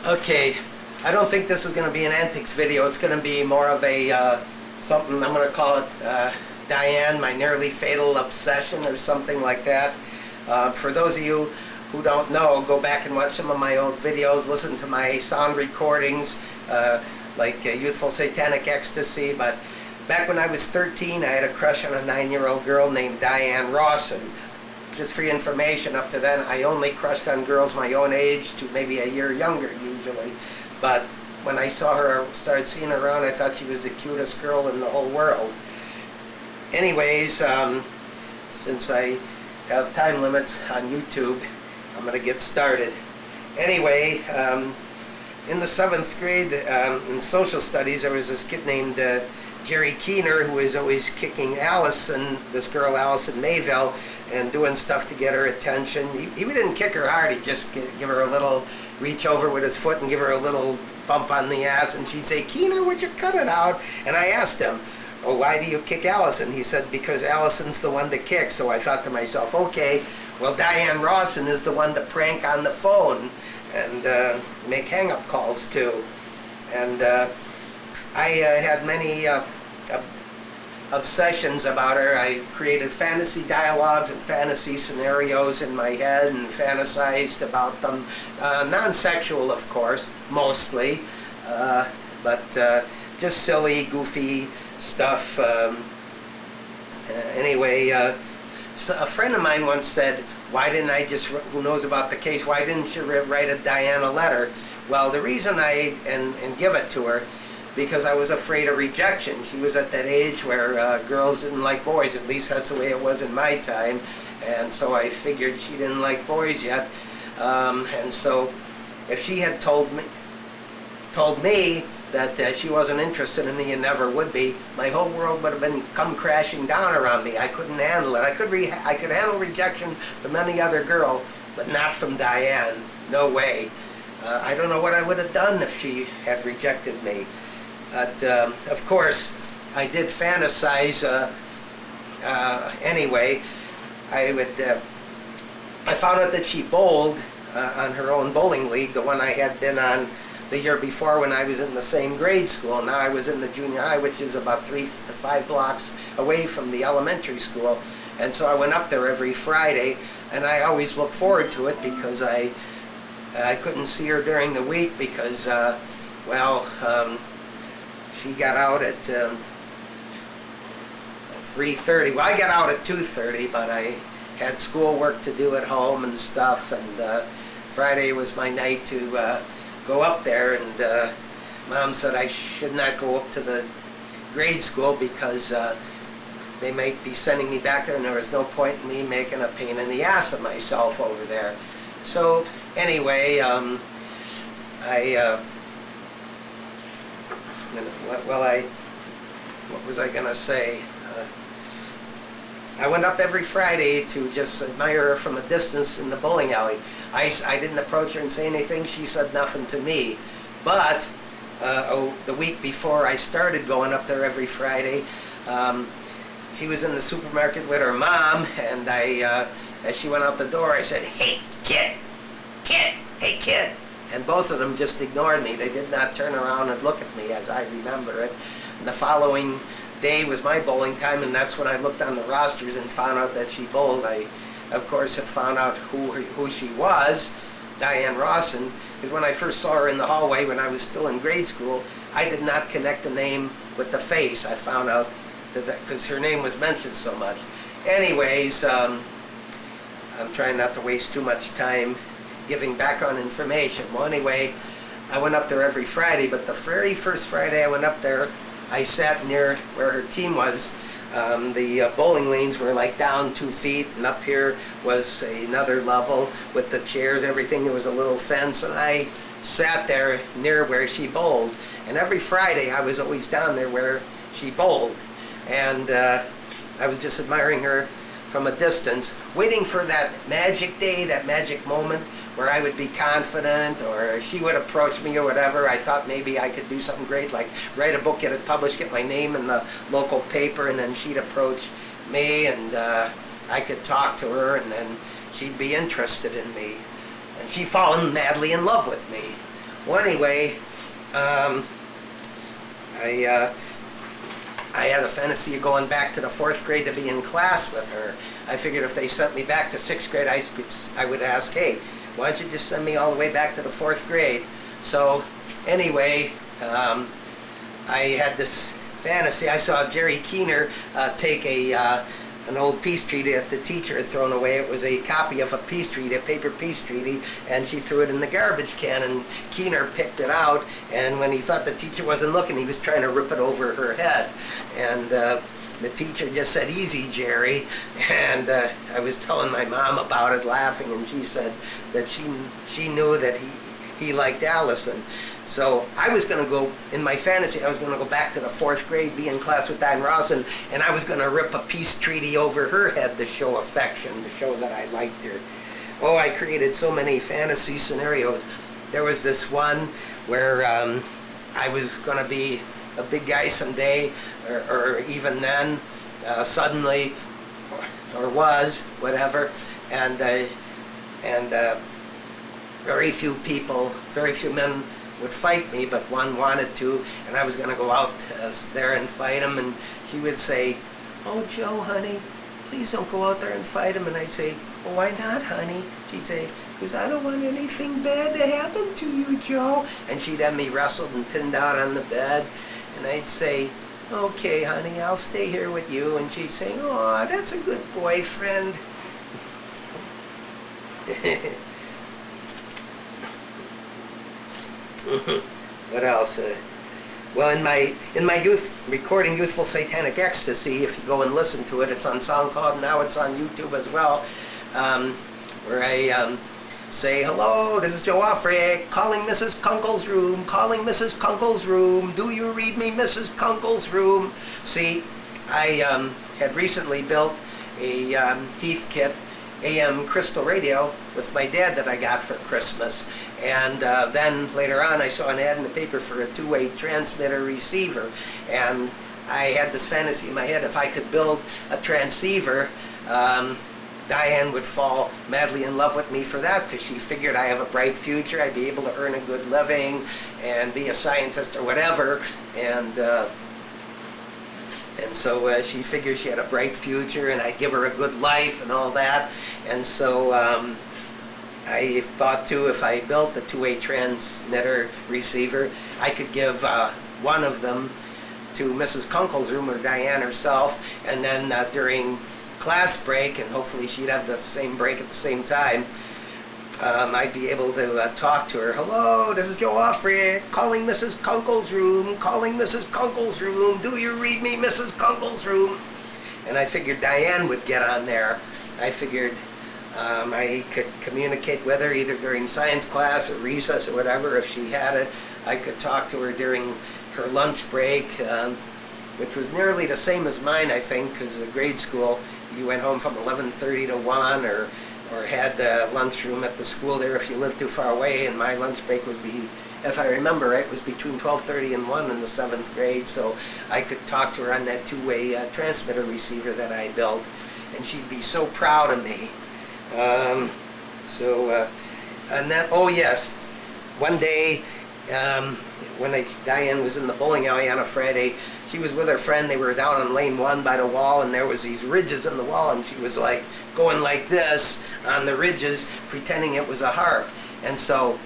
Okay, I don't think this is going to be an antics video. It's going to be more of a something, I'm going to call it Diann, my nearly fatal obsession or something like that. For those of you who don't know, go back and watch some of my old videos, listen to my sound recordings, like Youthful Satanic Ecstasy. But back when I was 13, I had a crush on a 9-year-old girl named Diann Rawson. Just for your information, up to then, I only crushed on girls my own age to maybe a year younger, usually. But when I saw her, started seeing her around, I thought she was the cutest girl in the whole world. Anyways, since I have time limits on YouTube, I'm going to get started. Anyway, in the 7th grade, in social studies, there was this kid named Jerry Keener, who was always kicking Allison, this girl Allison Mayville, and doing stuff to get her attention. He didn't kick her hard, he'd just give her a little reach over with his foot and give her a little bump on the ass, and she'd say, "Keener, would you cut it out?" And I asked him, "Oh, why do you kick Allison?" He said, "Because Allison's the one to kick." So I thought to myself, okay, well, Diann Rawson is the one to prank on the phone and make hang-up calls to. And I had many obsessions about her. I created fantasy dialogues and fantasy scenarios in my head and fantasized about them. Non-sexual, of course, mostly, but just silly, goofy stuff. Anyway, so a friend of mine once said, why didn't I just, who knows about the case, why didn't you write a Diann a letter? Well, the reason and give it to her, because I was afraid of rejection. She was at that age where girls didn't like boys, at least that's the way it was in my time, and so I figured she didn't like boys yet, and so if she had told me that she wasn't interested in me and never would be, my whole world would have come crashing down around me. I couldn't handle it. I could handle rejection from any other girl, but not from Diann. No way. I don't know what I would have done if she had rejected me. But of course, I did fantasize. Anyway, I found out that she bowled on her own bowling league, the one I had been on the year before when I was in the same grade school. Now I was in the junior high, which is about 3 to 5 blocks away from the elementary school. And so I went up there every Friday, and I always looked forward to it because I couldn't see her during the week because, she got out at 3:30. Well, I got out at 2:30, but I had schoolwork to do at home and stuff, and Friday was my night to go up there, and Mom said I should not go up to the grade school because they might be sending me back there, and there was no point in me making a pain in the ass of myself over there. So anyway, what was I gonna say? I went up every Friday to just admire her from a distance in the bowling alley. I didn't approach her and say anything. She said nothing to me. But the week before I started going up there every Friday, she was in the supermarket with her mom, and as she went out the door, I said, "Hey, kid! Kid! Hey, kid!" And both of them just ignored me. They did not turn around and look at me as I remember it. And the following day was my bowling time, and that's when I looked on the rosters and found out that she bowled. I, of course, had found out who she was, Diann Rawson, because when I first saw her in the hallway when I was still in grade school, I did not connect the name with the face. I found out that because her name was mentioned so much. Anyways, I'm trying not to waste too much time giving background information. Well, anyway, I went up there every Friday, but the very first Friday I went up there, I sat near where her team was. The bowling lanes were like down 2 feet, and up here was another level with the chairs, everything. There was a little fence, and I sat there near where she bowled. And every Friday I was always down there where she bowled. And I was just admiring her from a distance, waiting for that magic day, that magic moment where I would be confident, or she would approach me or whatever. I thought maybe I could do something great, like write a book, get it published, get my name in the local paper, and then she'd approach me, and I could talk to her, and then she'd be interested in me. And she'd fallen madly in love with me. Well, anyway, I had a fantasy of going back to the 4th grade to be in class with her. I figured if they sent me back to 6th grade, I would ask, hey, why don't you just send me all the way back to the 4th grade? So anyway, I had this fantasy. I saw Jerry Keener take an old peace treaty that the teacher had thrown away. It was a copy of a peace treaty, a paper peace treaty, and she threw it in the garbage can, and Keener picked it out, and when he thought the teacher wasn't looking, he was trying to rip it over her head. And the teacher just said, easy, Jerry. And I was telling my mom about it, laughing, and she said that she knew that he liked Allison. So I was going to go, in my fantasy, I was going to go back to the 4th grade, be in class with Diann Rawson, and I was going to rip a peace treaty over her head to show affection, to show that I liked her. Oh, I created so many fantasy scenarios. There was this one where I was going to be a big guy someday, or even then, suddenly, or was, whatever, and very few men would fight me, but one wanted to, and I was going to go out there and fight him, and she would say, oh, Joe, honey, please don't go out there and fight him. And I'd say, well, why not, honey? She'd say, because I don't want anything bad to happen to you, Joe. And she'd have me wrestled and pinned down on the bed, and I'd say, okay, honey, I'll stay here with you. And she'd say, oh, that's a good boyfriend. What else? Well, in my youth recording, Youthful Satanic Ecstasy, if you go and listen to it, it's on SoundCloud, now it's on YouTube as well, where I say, hello, this is Joe Aufricht, calling Mrs. Kunkel's room, calling Mrs. Kunkel's room, do you read me, Mrs. Kunkel's room? See, I had recently built a Heathkit AM crystal radio with my dad that I got for Christmas, and then later on I saw an ad in the paper for a two-way transmitter receiver, and I had this fantasy in my head, if I could build a transceiver, Diann would fall madly in love with me for that, because she figured I have a bright future, I'd be able to earn a good living and be a scientist or whatever, and so she figured she had a bright future and I'd give her a good life and all that. And so I thought too, if I built a two-way transmitter receiver, I could give one of them to Mrs. Kunkel's room, or Diann herself, and then during class break, and hopefully she'd have the same break at the same time, I'd be able to talk to her. Hello, this is Joe Aufricht, calling Mrs. Kunkel's room, calling Mrs. Kunkel's room, do you read me, Mrs. Kunkel's room? And I figured Diann would get on there. I figured I could communicate with her either during science class or recess or whatever. If she had it, I could talk to her during her lunch break, which was nearly the same as mine, I think, because the grade school, you went home from 11:30 to 1, or had the lunchroom at the school there if you lived too far away, and my lunch break was, if I remember right, was between 12:30 and 1 in the 7th grade, so I could talk to her on that two-way transmitter receiver that I built, and she'd be so proud of me. And then, oh yes, one day, when Diann was in the bowling alley on a Friday, she was with her friend. They were down on lane 1 by the wall, and there was these ridges in the wall, and she was like going like this on the ridges, pretending it was a harp. And so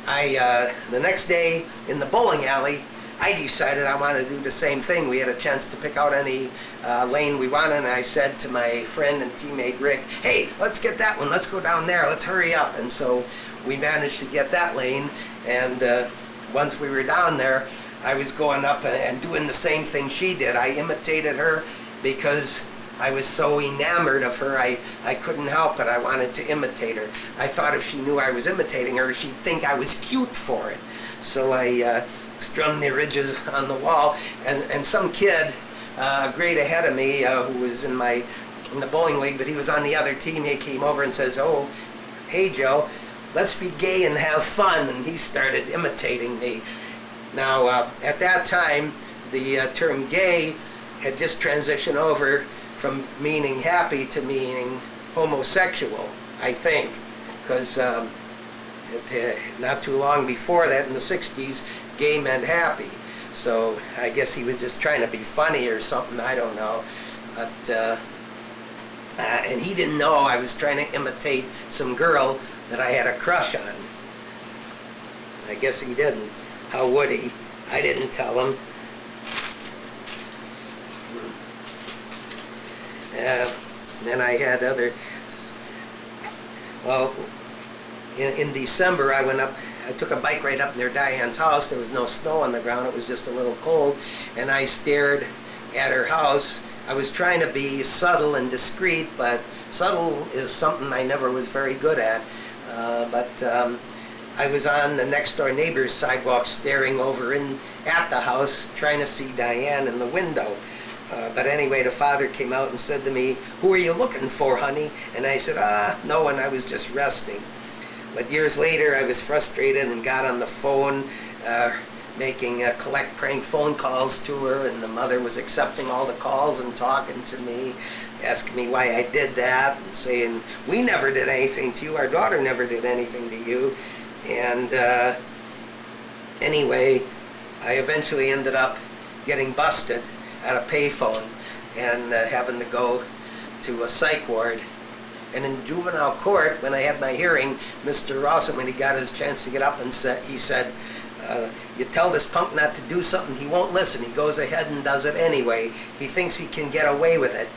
the next day in the bowling alley, I decided I wanted to do the same thing. We had a chance to pick out any lane we wanted, and I said to my friend and teammate Rick, hey, let's get that one, let's go down there, let's hurry up. And so we managed to get that lane, and once we were down there, I was going up and doing the same thing she did. I imitated her because I was so enamored of her, I couldn't help it. I wanted to imitate her. I thought if she knew I was imitating her, she'd think I was cute for it. So I strummed the ridges on the wall, and some kid a grade ahead of me who was in the bowling league, but he was on the other team, he came over and says, oh, hey Joe, let's be gay and have fun, and he started imitating me. Now, at that time, the term gay had just transitioned over from meaning happy to meaning homosexual, I think, because Not too long before that, in the 60s, gay meant happy. So I guess he was just trying to be funny or something, I don't know. But, and he didn't know I was trying to imitate some girl that I had a crush on. I guess he didn't. How would he? I didn't tell him. Then I had other... Well, in December I went up, I took a bike ride up near Diann's house. There was no snow on the ground, it was just a little cold, and I stared at her house. I was trying to be subtle and discreet, but subtle is something I never was very good at. I was on the next door neighbor's sidewalk staring over at the house, trying to see Diann in the window. But anyway, the father came out and said to me, "Who are you looking for, honey?" And I said, no one, I was just resting. But years later, I was frustrated and got on the phone, making collect prank phone calls to her, and the mother was accepting all the calls and talking to me, asking me why I did that, and saying, "We never did anything to you, our daughter never did anything to you." And anyway, I eventually ended up getting busted at a payphone and having to go to a psych ward. And in juvenile court, when I had my hearing, Mr. Rawson, when he got his chance to get up, and he said, "You tell this punk not to do something, he won't listen. He goes ahead and does it anyway. He thinks he can get away with it."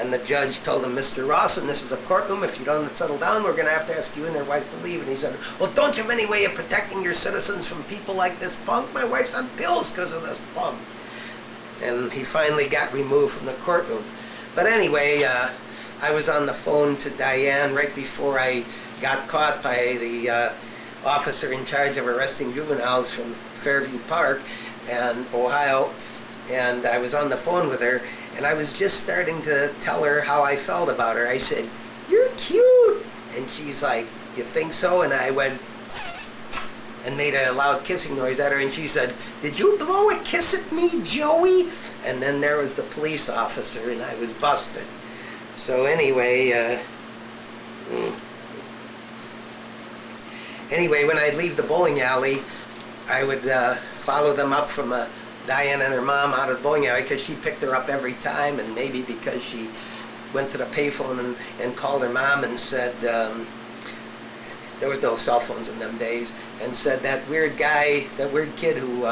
And the judge told him, "Mr. Rawson, this is a courtroom. If you don't settle down, we're going to have to ask you and your wife to leave." And he said, "Well, don't you have any way of protecting your citizens from people like this punk? My wife's on pills because of this punk." And he finally got removed from the courtroom. But anyway, I was on the phone to Diann right before I got caught by the officer in charge of arresting juveniles from Fairview Park and Ohio, and I was on the phone with her, and I was just starting to tell her how I felt about her. I said, "You're cute," and she's like, "You think so?" And I went and made a loud kissing noise at her, and she said, "Did you blow a kiss at me, Joey?" And then there was the police officer, and I was busted. So anyway, when I'd leave the bowling alley, I would follow them up from Diann and her mom out of the bowling alley, because she picked her up every time, and maybe because she went to the payphone and called her mom and said, there was no cell phones in them days, and said, "That weird guy, that weird kid who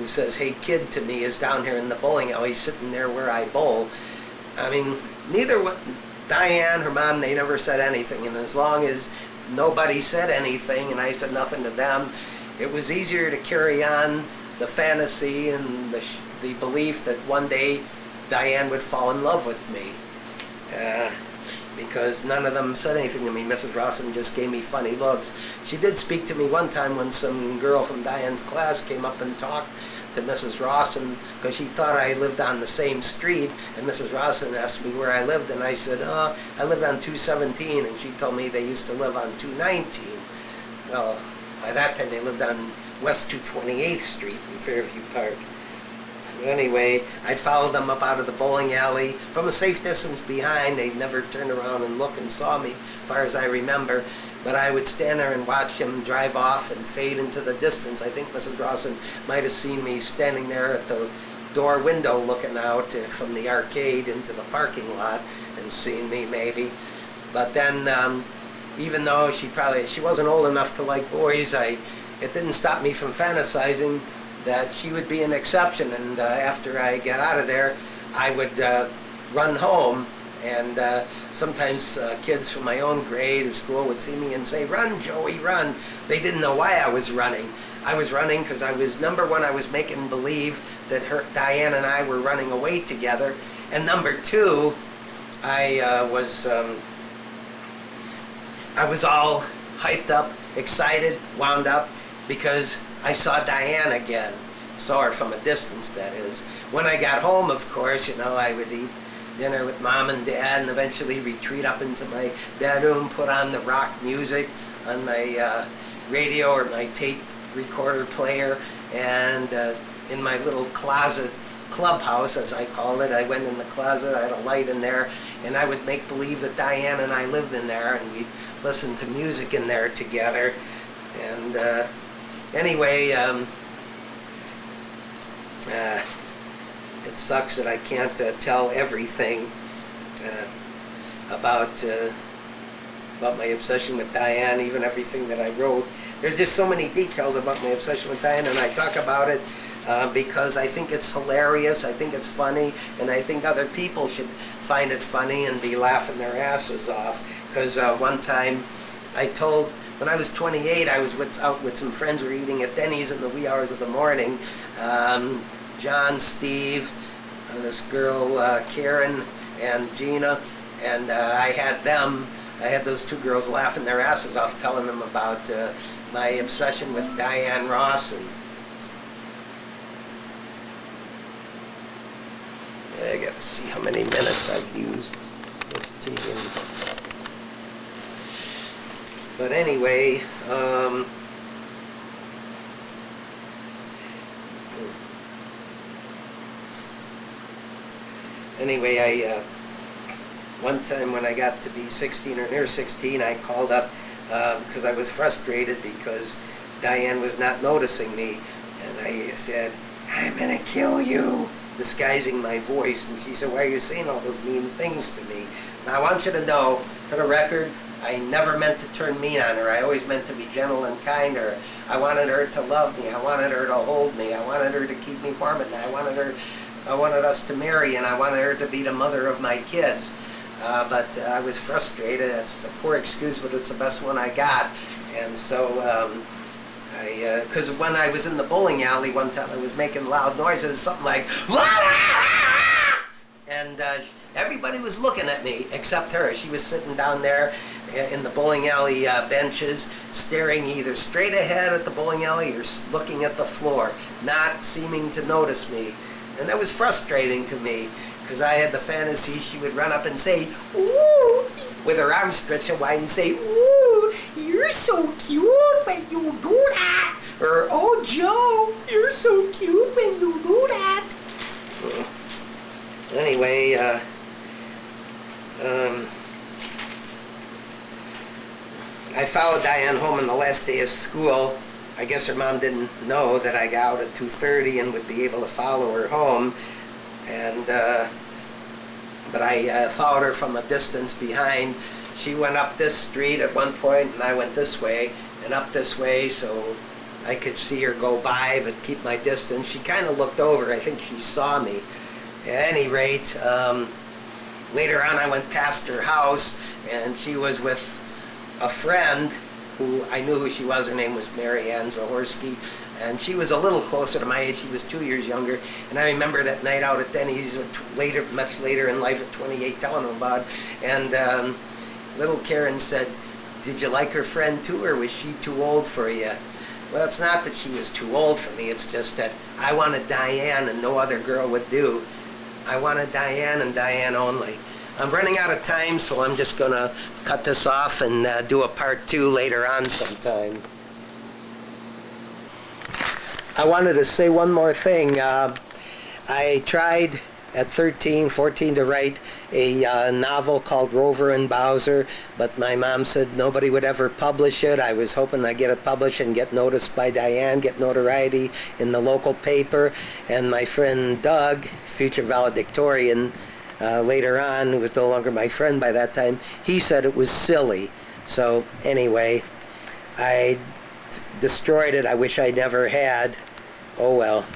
says 'Hey kid' to me is down here in the bowling alley, sitting there where I bowl." I mean, neither Diann, her mom, they never said anything, and as long as nobody said anything and I said nothing to them, it was easier to carry on the fantasy and the belief that one day Diann would fall in love with me. Because none of them said anything to me. Mrs. Rawson just gave me funny looks. She did speak to me one time when some girl from Diann's class came up and talked to Mrs. Rawson, because she thought I lived on the same street, and Mrs. Rawson asked me where I lived, and I said, I lived on 217, and she told me they used to live on 219. Well, by that time they lived on West 228th Street in Fairview Park. Anyway, I'd follow them up out of the bowling alley from a safe distance behind. They'd never turned around and look and saw me, as far as I remember. But I would stand there and watch him drive off and fade into the distance. I think Mrs. Rawson might have seen me standing there at the door window looking out from the arcade into the parking lot and seen me maybe. But then, even though she wasn't old enough to like boys, it didn't stop me from fantasizing that she would be an exception, and after I got out of there, I would run home, and sometimes kids from my own grade or school would see me and say, "Run, Joey, run." They didn't know why I was running. I was running because I was, number one, I was making believe that Diann and I were running away together, and number two, I was all hyped up, excited, wound up, because I saw Diann again. Saw her from a distance, that is. When I got home, of course, I would eat dinner with Mom and Dad and eventually retreat up into my bedroom, put on the rock music on my radio or my tape recorder player, and in my little closet clubhouse, as I called it. I went in the closet, I had a light in there, and I would make believe that Diann and I lived in there, and we'd listen to music in there together. And anyway, it sucks that I can't tell everything about my obsession with Diann, even everything that I wrote. There's just so many details about my obsession with Diann, and I talk about it because I think it's hilarious, I think it's funny, and I think other people should find it funny and be laughing their asses off. Because one time I told, when I was 28, I was out with some friends. We were eating at Denny's in the wee hours of the morning. John, Steve, this girl Karen, and Gina, and I had those two girls laughing their asses off, telling them about my obsession with Diann Rawson. I gotta see how many minutes I've used. 15. But anyway, I one time when I got to be 16 or near 16, I called up because I was frustrated because Diann was not noticing me, and I said, "I'm gonna kill you," disguising my voice. And she said, "Why are you saying all those mean things to me?" Now I want you to know, for the record, I never meant to turn mean on her. I always meant to be gentle and kind to her. I wanted her to love me. I wanted her to hold me. I wanted her to keep me warm at night. I wanted us to marry, and I wanted her to be the mother of my kids. But I was frustrated. It's a poor excuse, but it's the best one I got. And so, because when I was in the bowling alley one time, I was making loud noises, something like, and everybody was looking at me except her. She was sitting down there in the bowling alley benches, staring either straight ahead at the bowling alley or looking at the floor, not seeming to notice me. And that was frustrating to me, because I had the fantasy she would run up and say, "Ooh," with her arms stretched wide and say, "Ooh, you're so cute when you do that." Or, "Oh, Joe, you're so cute when you do that." Anyway, I followed Diann home on the last day of school. I guess her mom didn't know that I got out at 2:30 and would be able to follow her home. And but I followed her from a distance behind. She went up this street at one point, and I went this way and up this way, so I could see her go by but keep my distance. She kind of looked over. I think she saw me. At any rate, later on I went past her house, and she was with a friend who I knew who she was. Her name was Mary Ann Zahorsky, and she was a little closer to my age. She was 2 years younger. And I remember that night out at Denny's, much later in life at 28, telling them about it. And little Karen said, "Did you like her friend too, or was she too old for you?" Well, it's not that she was too old for me. It's just that I wanted Diann, and no other girl would do. I wanted Diann and Diann only. I'm running out of time, so I'm just going to cut this off and do a part 2 later on sometime. I wanted to say one more thing. I tried at 13, 14 to write a novel called Rover and Bowser, but my mom said nobody would ever publish it. I was hoping I'd get it published and get noticed by Diann, get notoriety in the local paper. And my friend Doug, future valedictorian, later on, who was no longer my friend by that time, he said it was silly. So anyway, I destroyed it. I wish I never had. Oh well.